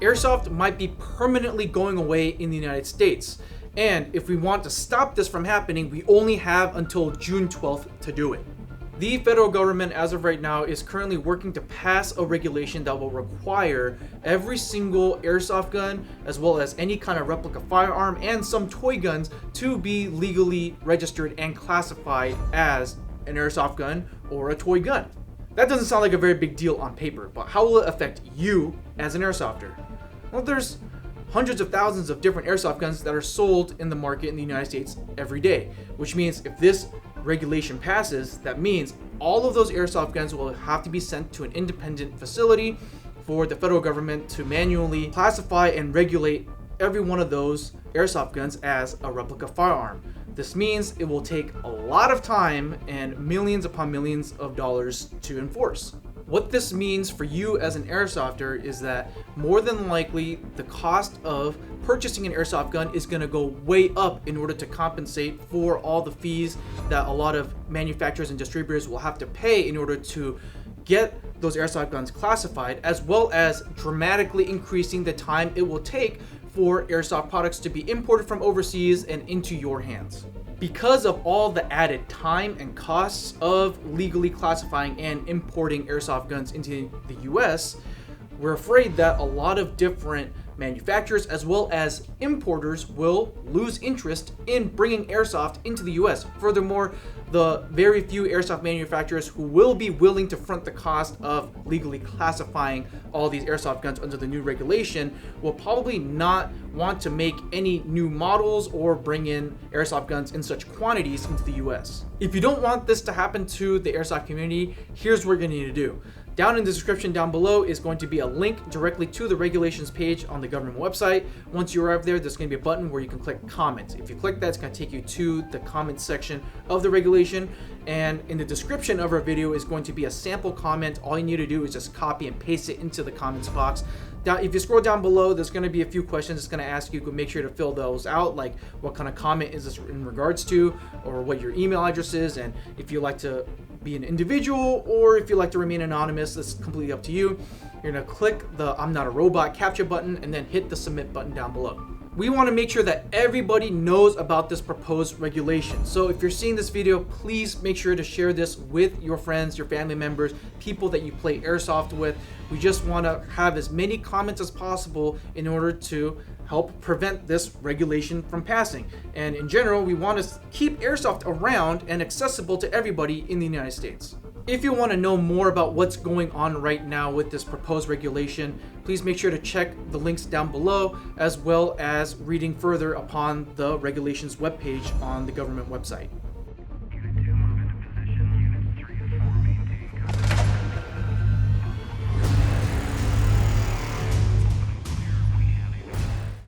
Airsoft might be permanently going away in the United States. And if we want to stop this from happening, we only have until June 12th to do it. The federal government, as of right now, is currently working to pass a regulation that will require every single airsoft gun, as well as any kind of replica firearm and some toy guns, to be legally registered and classified as an airsoft gun or a toy gun. That doesn't sound like a very big deal on paper, but how will it affect you as an airsofter? Well, there's hundreds of thousands of different airsoft guns that are sold in the market in the United States every day, which means if this regulation passes, that means all of those airsoft guns will have to be sent to an independent facility for the federal government to manually classify and regulate every one of those airsoft guns as a replica firearm. This means it will take a lot of time and millions upon millions of dollars to enforce. What this means for you as an airsofter is that more than likely the cost of purchasing an airsoft gun is going to go way up in order to compensate for all the fees that a lot of manufacturers and distributors will have to pay in order to get those airsoft guns classified, as well as dramatically increasing the time it will take for airsoft products to be imported from overseas and into your hands. Because of all the added time and costs of legally classifying and importing airsoft guns into the US, we're afraid that a lot of different manufacturers as well as importers will lose interest in bringing airsoft into the US. Furthermore, the very few airsoft manufacturers who will be willing to front the cost of legally classifying all these airsoft guns under the new regulation will probably not want to make any new models or bring in airsoft guns in such quantities into the US. If you don't want this to happen to the airsoft community, here's what you're gonna need to do. Down in the description down below is going to be a link directly to the regulations page on the government website. Once you arrive there, there's going to be a button where you can click comment. If you click that, it's going to take you to the comment section of the regulation. And in the description of our video is going to be a sample comment. All you need to do is just copy and paste it into the comments box. Now, if you scroll down below, there's going to be a few questions it's going to ask you. Make sure to fill those out, like what kind of comment is this in regards to, or what your email address is, and if you like to be an individual or if you like to remain anonymous. That's completely up to you. You're going to click the I'm not a robot captcha button and then hit the submit button down below. We want to make sure that everybody knows about this proposed regulation. So if you're seeing this video, please make sure to share this with your friends, your family members, people that you play airsoft with. We just want to have as many comments as possible in order to help prevent this regulation from passing. And in general, we want to keep airsoft around and accessible to everybody in the United States. If you want to know more about what's going on right now with this proposed regulation, please make sure to check the links down below, as well as reading further upon the regulations webpage on the government website.